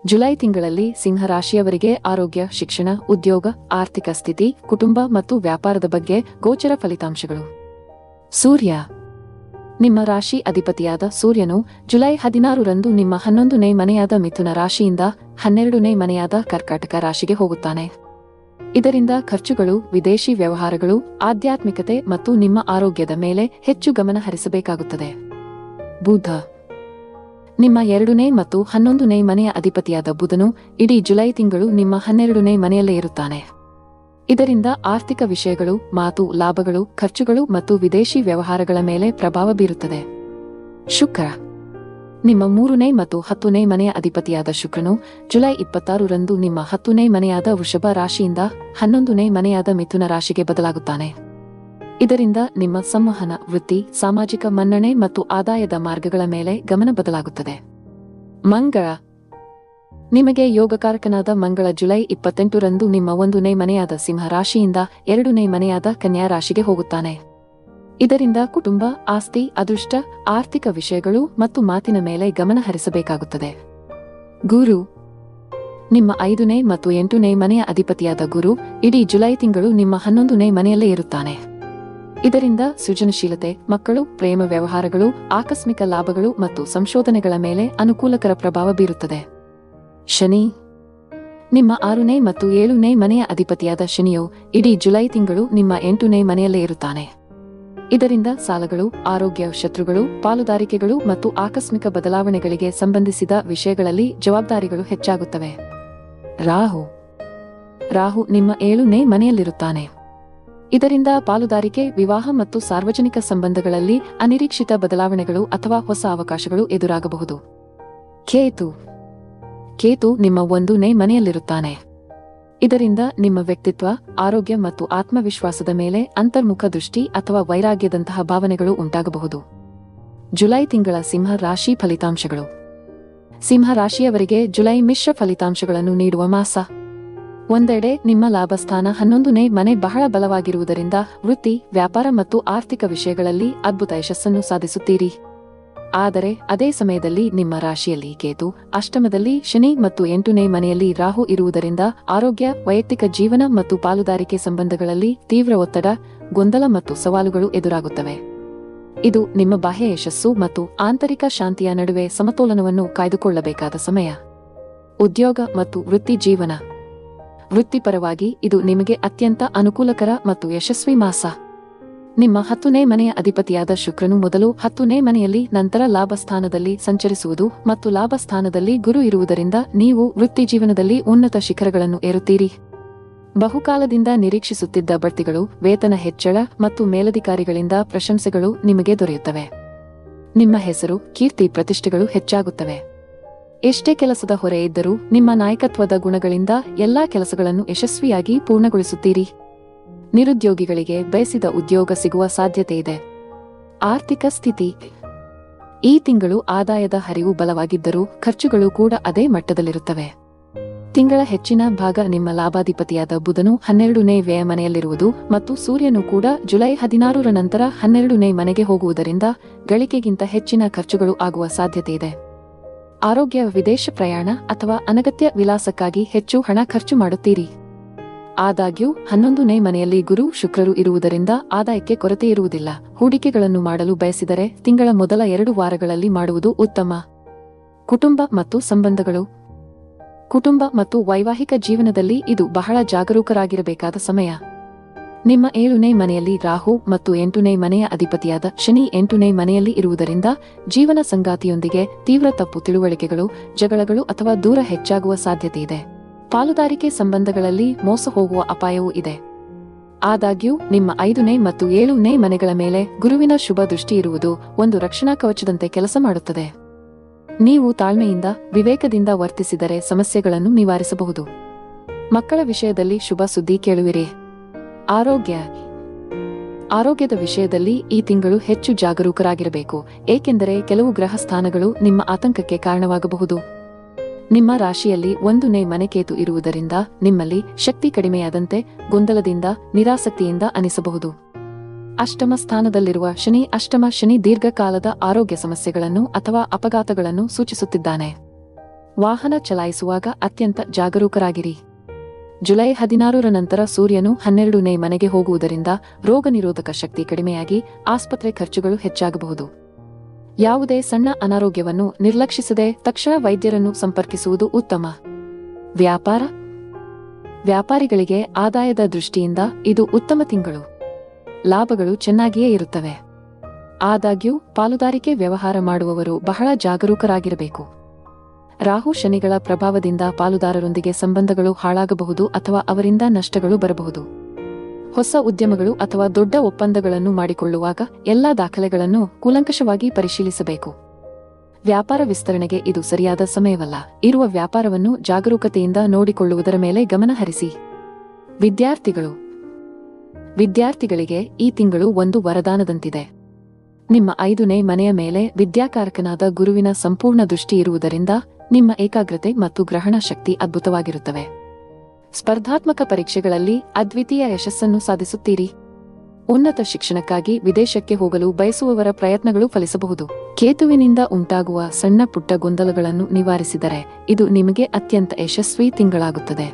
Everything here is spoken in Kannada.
ಜುಲೈ ತಿಂಗಳಲ್ಲಿ ಸಿಂಹ ರಾಶಿಯವರಿಗೆ ಆರೋಗ್ಯ, ಶಿಕ್ಷಣ, ಉದ್ಯೋಗ, ಆರ್ಥಿಕ ಸ್ಥಿತಿ, ಕುಟುಂಬ ಮತ್ತು ವ್ಯಾಪಾರದ ಬಗ್ಗೆ ಗೋಚರ ಫಲಿತಾಂಶಗಳು. ಸೂರ್ಯ. ನಿಮ್ಮ ರಾಶಿ ಅಧಿಪತಿಯಾದ ಸೂರ್ಯನು ಜುಲೈ 16ರಂದು ನಿಮ್ಮ 11ನೇ ಮನೆಯಾದ ಮಿಥುನ ರಾಶಿಯಿಂದ 12ನೇ ಮನೆಯಾದ ಕರ್ಕಾಟಕ ರಾಶಿಗೆ ಹೋಗುತ್ತಾನೆ. ಇದರಿಂದ ಖರ್ಚುಗಳು, ವಿದೇಶಿ ವ್ಯವಹಾರಗಳು, ಆಧ್ಯಾತ್ಮಿಕತೆ ಮತ್ತು ನಿಮ್ಮ ಆರೋಗ್ಯದ ಮೇಲೆ ಹೆಚ್ಚು ಗಮನ ಹರಿಸಬೇಕಾಗುತ್ತದೆ. ಬುಧ. ನಿಮ್ಮ 2ನೇ ಮತ್ತು 11ನೇ ಮನೆಯ ಅಧಿಪತಿಯಾದ ಬುಧನು ಇಡೀ ಜುಲೈ ತಿಂಗಳು ನಿಮ್ಮ 12ನೇ ಮನೆಯಲ್ಲೇ ಇರುತ್ತಾನೆ. ಇದರಿಂದ ಆರ್ಥಿಕ ವಿಷಯಗಳು, ಮಾತು, ಲಾಭಗಳು, ಖರ್ಚುಗಳು ಮತ್ತು ವಿದೇಶಿ ವ್ಯವಹಾರಗಳ ಮೇಲೆ ಪ್ರಭಾವ ಬೀರುತ್ತದೆ. ಶುಕ್ರ. ನಿಮ್ಮ 3ನೇ ಮತ್ತು 10ನೇ ಮನೆಯ ಅಧಿಪತಿಯಾದ ಶುಕ್ರನು ಜುಲೈ 26ರಂದು ನಿಮ್ಮ 10ನೇ ಮನೆಯಾದ ವೃಷಭ ರಾಶಿಯಿಂದ 11ನೇ ಮನೆಯಾದ ಮಿಥುನ ರಾಶಿಗೆ ಬದಲಾಗುತ್ತಾನೆ. ಇದರಿಂದ ನಿಮ್ಮ ಸಂವಹನ, ವೃತ್ತಿ, ಸಾಮಾಜಿಕ ಮನ್ನಣೆ ಮತ್ತು ಆದಾಯದ ಮಾರ್ಗಗಳ ಮೇಲೆ ಗಮನ ಬದಲಾಗುತ್ತದೆ. ಮಂಗಳ. ನಿಮಗೆ ಯೋಗಕಾರಕನಾದ ಮಂಗಳ ಜುಲೈ 28ರಂದು ನಿಮ್ಮ 1ನೇ ಮನೆಯಾದ ಸಿಂಹ ರಾಶಿಯಿಂದ 2ನೇ ಮನೆಯಾದ ಕನ್ಯಾ ರಾಶಿಗೆ ಹೋಗುತ್ತಾನೆ. ಇದರಿಂದ ಕುಟುಂಬ, ಆಸ್ತಿ, ಅದೃಷ್ಟ, ಆರ್ಥಿಕ ವಿಷಯಗಳು ಮತ್ತು ಮಾತಿನ ಮೇಲೆ ಗಮನ ಹರಿಸಬೇಕಾಗುತ್ತದೆ. ಗುರು. ನಿಮ್ಮ 5ನೇ ಮತ್ತು 8ನೇ ಮನೆಯ ಅಧಿಪತಿಯಾದ ಗುರು ಇಡೀ ಜುಲೈ ತಿಂಗಳು ನಿಮ್ಮ 11ನೇ ಮನೆಯಲ್ಲೇ ಇರುತ್ತಾನೆ. ಇದರಿಂದ ಸೃಜನಶೀಲತೆ, ಮಕ್ಕಳು, ಪ್ರೇಮ ವ್ಯವಹಾರಗಳು, ಆಕಸ್ಮಿಕ ಲಾಭಗಳು ಮತ್ತು ಸಂಶೋಧನೆಗಳ ಮೇಲೆ ಅನುಕೂಲಕರ ಪ್ರಭಾವ ಬೀರುತ್ತದೆ. ಶನಿ. ನಿಮ್ಮ 6ನೇ ಮತ್ತು 7ನೇ ಮನೆಯ ಅಧಿಪತಿಯಾದ ಶನಿಯು ಇಡೀ ಜುಲೈ ತಿಂಗಳು ನಿಮ್ಮ 8ನೇ ಮನೆಯಲ್ಲೇ ಇರುತ್ತಾನೆ. ಇದರಿಂದ ಸಾಲಗಳು, ಆರೋಗ್ಯ, ಶತ್ರುಗಳು, ಪಾಲುದಾರಿಕೆಗಳು ಮತ್ತು ಆಕಸ್ಮಿಕ ಬದಲಾವಣೆಗಳಿಗೆ ಸಂಬಂಧಿಸಿದ ವಿಷಯಗಳಲ್ಲಿ ಜವಾಬ್ದಾರಿಗಳು ಹೆಚ್ಚಾಗುತ್ತವೆ. ರಾಹು. ರಾಹು ನಿಮ್ಮ 7ನೇ ಮನೆಯಲ್ಲಿರುತ್ತಾನೆ. ಇದರಿಂದ ಪಾಲುದಾರಿಕೆ, ವಿವಾಹ ಮತ್ತು ಸಾರ್ವಜನಿಕ ಸಂಬಂಧಗಳಲ್ಲಿ ಅನಿರೀಕ್ಷಿತ ಬದಲಾವಣೆಗಳು ಅಥವಾ ಹೊಸ ಅವಕಾಶಗಳು ಎದುರಾಗಬಹುದು. ಕೇತು. ಕೇತು ನಿಮ್ಮ 1ನೇ ಮನೆಯಲ್ಲಿರುತ್ತಾನೆ. ಇದರಿಂದ ನಿಮ್ಮ ವ್ಯಕ್ತಿತ್ವ, ಆರೋಗ್ಯ ಮತ್ತು ಆತ್ಮವಿಶ್ವಾಸದ ಮೇಲೆ ಅಂತರ್ಮುಖ ದೃಷ್ಟಿ ಅಥವಾ ವೈರಾಗ್ಯದಂತಹ ಭಾವನೆಗಳು ಉಂಟಾಗಬಹುದು. ಜುಲೈ ತಿಂಗಳ ಸಿಂಹ ರಾಶಿ ಫಲಿತಾಂಶಗಳು. ಸಿಂಹ ರಾಶಿಯವರಿಗೆ ಜುಲೈ ಮಿಶ್ರ ಫಲಿತಾಂಶಗಳನ್ನು ನೀಡುವ ಮಾಸ. ಒಂದೆಡೆ ನಿಮ್ಮ ಲಾಭಸ್ಥಾನ 11ನೇ ಮನೆ ಬಹಳ ಬಲವಾಗಿರುವುದರಿಂದ ವೃತ್ತಿ, ವ್ಯಾಪಾರ ಮತ್ತು ಆರ್ಥಿಕ ವಿಷಯಗಳಲ್ಲಿ ಅದ್ಭುತ ಯಶಸ್ಸನ್ನು ಸಾಧಿಸುತ್ತೀರಿ. ಆದರೆ ಅದೇ ಸಮಯದಲ್ಲಿ ನಿಮ್ಮ ರಾಶಿಯಲ್ಲಿ ಕೇತು, ಅಷ್ಟಮದಲ್ಲಿ ಶನಿ ಮತ್ತು 8ನೇ ಮನೆಯಲ್ಲಿ ರಾಹು ಇರುವುದರಿಂದ ಆರೋಗ್ಯ, ವೈಯಕ್ತಿಕ ಜೀವನ ಮತ್ತು ಪಾಲುದಾರಿಕೆ ಸಂಬಂಧಗಳಲ್ಲಿ ತೀವ್ರ ಒತ್ತಡ, ಗೊಂದಲ ಮತ್ತು ಸವಾಲುಗಳು ಎದುರಾಗುತ್ತವೆ. ಇದು ನಿಮ್ಮ ಬಾಹ್ಯ ಯಶಸ್ಸು ಮತ್ತು ಆಂತರಿಕ ಶಾಂತಿಯ ನಡುವೆ ಸಮತೋಲನವನ್ನು ಕಾಯ್ದುಕೊಳ್ಳಬೇಕಾದ ಸಮಯ. ಉದ್ಯೋಗ ಮತ್ತು ವೃತ್ತಿ ಜೀವನ. ವೃತ್ತಿಪರವಾಗಿ ಇದು ನಿಮಗೆ ಅತ್ಯಂತ ಅನುಕೂಲಕರ ಮತ್ತು ಯಶಸ್ವಿ ಮಾಸ. ನಿಮ್ಮ 10ನೇ ಮನೆಯ ಅಧಿಪತಿಯಾದ ಶುಕ್ರನು ಮೊದಲು 10ನೇ ಮನೆಯಲ್ಲಿ, ನಂತರ ಲಾಭಸ್ಥಾನದಲ್ಲಿ ಸಂಚರಿಸುವುದು ಮತ್ತು ಲಾಭಸ್ಥಾನದಲ್ಲಿ ಗುರು ಇರುವುದರಿಂದ ನೀವು ವೃತ್ತಿಜೀವನದಲ್ಲಿ ಉನ್ನತ ಶಿಖರಗಳನ್ನು ಏರುತ್ತೀರಿ. ಬಹುಕಾಲದಿಂದ ನಿರೀಕ್ಷಿಸುತ್ತಿದ್ದ ಬಡ್ತಿಗಳು, ವೇತನ ಹೆಚ್ಚಳ ಮತ್ತು ಮೇಲಧಿಕಾರಿಗಳಿಂದ ಪ್ರಶಂಸೆಗಳು ನಿಮಗೆ ದೊರೆಯುತ್ತವೆ. ನಿಮ್ಮ ಹೆಸರು, ಕೀರ್ತಿ, ಪ್ರತಿಷ್ಠೆಗಳು ಹೆಚ್ಚಾಗುತ್ತವೆ. ಎಷ್ಟೇ ಕೆಲಸದ ಹೊರೆ ಇದ್ದರೂ ನಿಮ್ಮ ನಾಯಕತ್ವದ ಗುಣಗಳಿಂದ ಎಲ್ಲಾ ಕೆಲಸಗಳನ್ನು ಯಶಸ್ವಿಯಾಗಿ ಪೂರ್ಣಗೊಳಿಸುತ್ತೀರಿ. ನಿರುದ್ಯೋಗಿಗಳಿಗೆ ಬಯಸಿದ ಉದ್ಯೋಗ ಸಿಗುವ ಸಾಧ್ಯತೆ ಇದೆ. ಆರ್ಥಿಕ ಸ್ಥಿತಿ. ಈ ತಿಂಗಳು ಆದಾಯದ ಹರಿವು ಬಲವಾಗಿದ್ದರೂ ಖರ್ಚುಗಳು ಕೂಡ ಅದೇ ಮಟ್ಟದಲ್ಲಿರುತ್ತವೆ. ತಿಂಗಳ ಹೆಚ್ಚಿನ ಭಾಗ ನಿಮ್ಮ ಲಾಭಾಧಿಪತಿಯಾದ ಬುಧನು 12ನೇ ವ್ಯಯ ಮನೆಯಲ್ಲಿರುವುದು ಮತ್ತು ಸೂರ್ಯನು ಕೂಡ ಜುಲೈ 16ರ ನಂತರ 12ನೇ ಮನೆಗೆ ಹೋಗುವುದರಿಂದ ಗಳಿಕೆಗಿಂತ ಹೆಚ್ಚಿನ ಖರ್ಚುಗಳು ಆಗುವ ಸಾಧ್ಯತೆ ಇದೆ. ಆರೋಗ್ಯ, ವಿದೇಶ ಪ್ರಯಾಣ ಅಥವಾ ಅನಗತ್ಯ ವಿಲಾಸಕ್ಕಾಗಿ ಹೆಚ್ಚು ಹಣ ಖರ್ಚು ಮಾಡುತ್ತೀರಿ. ಆದಾಗ್ಯೂ 11ನೇ ಮನೆಯಲ್ಲಿ ಗುರು, ಶುಕ್ರರು ಇರುವುದರಿಂದ ಆದಾಯಕ್ಕೆ ಕೊರತೆ ಇರುವುದಿಲ್ಲ. ಹೂಡಿಕೆಗಳನ್ನು ಮಾಡಲು ಬಯಸಿದರೆ ತಿಂಗಳ ಮೊದಲ 2 ವಾರಗಳಲ್ಲಿ ಮಾಡುವುದು ಉತ್ತಮ. ಕುಟುಂಬ ಮತ್ತು ಸಂಬಂಧಗಳು. ಕುಟುಂಬ ಮತ್ತು ವೈವಾಹಿಕ ಜೀವನದಲ್ಲಿ ಇದು ಬಹಳ ಜಾಗರೂಕರಾಗಿರಬೇಕಾದ ಸಮಯ. ನಿಮ್ಮ 7ನೇ ಮನೆಯಲ್ಲಿ ರಾಹು ಮತ್ತು 8ನೇ ಮನೆಯ ಅಧಿಪತಿಯಾದ ಶನಿ 8ನೇ ಮನೆಯಲ್ಲಿ ಇರುವುದರಿಂದ ಜೀವನ ಸಂಗಾತಿಯೊಂದಿಗೆ ತೀವ್ರ ತಪ್ಪು ತಿಳುವಳಿಕೆಗಳು, ಜಗಳಗಳು ಅಥವಾ ದೂರ ಹೆಚ್ಚಾಗುವ ಸಾಧ್ಯತೆ ಇದೆ. ಪಾಲುದಾರಿಕೆ ಸಂಬಂಧಗಳಲ್ಲಿ ಮೋಸ ಹೋಗುವ ಅಪಾಯವೂ ಇದೆ. ಆದಾಗ್ಯೂ ನಿಮ್ಮ 5ನೇ ಮತ್ತು 7ನೇ ಮನೆಗಳ ಮೇಲೆ ಗುರುವಿನ ಶುಭ ದೃಷ್ಟಿ ಇರುವುದು ಒಂದು ರಕ್ಷಣಾ ಕವಚದಂತೆ ಕೆಲಸ ಮಾಡುತ್ತದೆ. ನೀವು ತಾಳ್ಮೆಯಿಂದ, ವಿವೇಕದಿಂದ ವರ್ತಿಸಿದರೆ ಸಮಸ್ಯೆಗಳನ್ನು ನಿವಾರಿಸಬಹುದು. ಮಕ್ಕಳ ವಿಷಯದಲ್ಲಿ ಶುಭ ಸುದ್ದಿ ಕೇಳುವಿರಿ. ಆರೋಗ್ಯ. ಆರೋಗ್ಯದ ವಿಷಯದಲ್ಲಿ ಈ ತಿಂಗಳು ಹೆಚ್ಚು ಜಾಗರೂಕರಾಗಿರಬೇಕು, ಏಕೆಂದರೆ ಕೆಲವು ಗ್ರಹ ಸ್ಥಾನಗಳು ನಿಮ್ಮ ಆತಂಕಕ್ಕೆ ಕಾರಣವಾಗಬಹುದು. ನಿಮ್ಮ ರಾಶಿಯಲ್ಲಿ 1ನೇ ಮನೆ ಕೇತು ಇರುವುದರಿಂದ ನಿಮ್ಮಲ್ಲಿ ಶಕ್ತಿ ಕಡಿಮೆಯಾದಂತೆ ಗೊಂದಲದಿಂದ, ನಿರಾಸಕ್ತಿಯಿಂದ ಅನಿಸಬಹುದು. ಅಷ್ಟಮ ಸ್ಥಾನದಲ್ಲಿರುವ ಶನಿ ದೀರ್ಘಕಾಲದ ಆರೋಗ್ಯ ಸಮಸ್ಯೆಗಳನ್ನು ಅಥವಾ ಅಪಘಾತಗಳನ್ನು ಸೂಚಿಸುತ್ತಿದ್ದಾನೆ. ವಾಹನ ಚಲಾಯಿಸುವಾಗ ಅತ್ಯಂತ ಜಾಗರೂಕರಾಗಿರಿ. ಜುಲೈ 16ರ ನಂತರ ಸೂರ್ಯನು 12ನೇ ಮನೆಗೆ ಹೋಗುವುದರಿಂದ ರೋಗ ನಿರೋಧಕ ಶಕ್ತಿ ಕಡಿಮೆಯಾಗಿ ಆಸ್ಪತ್ರೆ ಖರ್ಚುಗಳು ಹೆಚ್ಚಾಗಬಹುದು. ಯಾವುದೇ ಸಣ್ಣ ಅನಾರೋಗ್ಯವನ್ನು ನಿರ್ಲಕ್ಷಿಸದೆ ತಕ್ಷಣ ವೈದ್ಯರನ್ನು ಸಂಪರ್ಕಿಸುವುದು ಉತ್ತಮ. ವ್ಯಾಪಾರಿಗಳಿಗೆ ಆದಾಯದ ದೃಷ್ಟಿಯಿಂದ ಇದು ಉತ್ತಮ ತಿಂಗಳು. ಲಾಭಗಳು ಚೆನ್ನಾಗಿಯೇ ಇರುತ್ತವೆ. ಆದಾಗ್ಯೂ ಪಾಲುದಾರಿಕೆ ವ್ಯವಹಾರ ಮಾಡುವವರು ಬಹಳ ಜಾಗರೂಕರಾಗಿರಬೇಕು. ರಾಹು ಶನಿಗಳ ಪ್ರಭಾವದಿಂದ ಪಾಲುದಾರರೊಂದಿಗೆ ಸಂಬಂಧಗಳು ಹಾಳಾಗಬಹುದು ಅಥವಾ ಅವರಿಂದ ನಷ್ಟಗಳು ಬರಬಹುದು. ಹೊಸ ಉದ್ಯಮಗಳು ಅಥವಾ ದೊಡ್ಡ ಒಪ್ಪಂದಗಳನ್ನು ಮಾಡಿಕೊಳ್ಳುವಾಗ ಎಲ್ಲಾ ದಾಖಲೆಗಳನ್ನು ಕೂಲಂಕಷವಾಗಿ ಪರಿಶೀಲಿಸಬೇಕು. ವ್ಯಾಪಾರ ವಿಸ್ತರಣೆಗೆ ಇದು ಸರಿಯಾದ ಸಮಯವಲ್ಲ. ಇರುವ ವ್ಯಾಪಾರವನ್ನು ಜಾಗರೂಕತೆಯಿಂದ ನೋಡಿಕೊಳ್ಳುವುದರ ಮೇಲೆ ಗಮನ ಹರಿಸಿ. ವಿದ್ಯಾರ್ಥಿಗಳಿಗೆ ಈ ತಿಂಗಳು ಒಂದು ವರದಾನದಂತಿದೆ. ನಿಮ್ಮ 5ನೇ ಮನೆಯ ಮೇಲೆ ವಿದ್ಯಾಕಾರಕನಾದ ಗುರುವಿನ ಸಂಪೂರ್ಣ ದೃಷ್ಟಿ ಇರುವುದರಿಂದ ನಿಮ್ಮ ಏಕಾಗ್ರತೆ ಮತ್ತು ಗ್ರಹಣ ಶಕ್ತಿ ಅದ್ಭುತವಾಗಿರುತ್ತವೆ. ಸ್ಪರ್ಧಾತ್ಮಕ ಪರೀಕ್ಷೆಗಳಲ್ಲಿ ಅದ್ವಿತೀಯ ಯಶಸ್ಸನ್ನು ಸಾಧಿಸುತ್ತೀರಿ. ಉನ್ನತ ಶಿಕ್ಷಣಕ್ಕಾಗಿ ವಿದೇಶಕ್ಕೆ ಹೋಗಲು ಬಯಸುವವರ ಪ್ರಯತ್ನಗಳು ಫಲಿಸಬಹುದು. ಕೇತುವಿನಿಂದ ಉಂಟಾಗುವ ಸಣ್ಣ ಪುಟ್ಟ ಗೊಂದಲಗಳನ್ನು ನಿವಾರಿಸಿದರೆ ಇದು ನಿಮಗೆ ಅತ್ಯಂತ ಯಶಸ್ವಿ ತಿಂಗಳಾಗುತ್ತದೆ.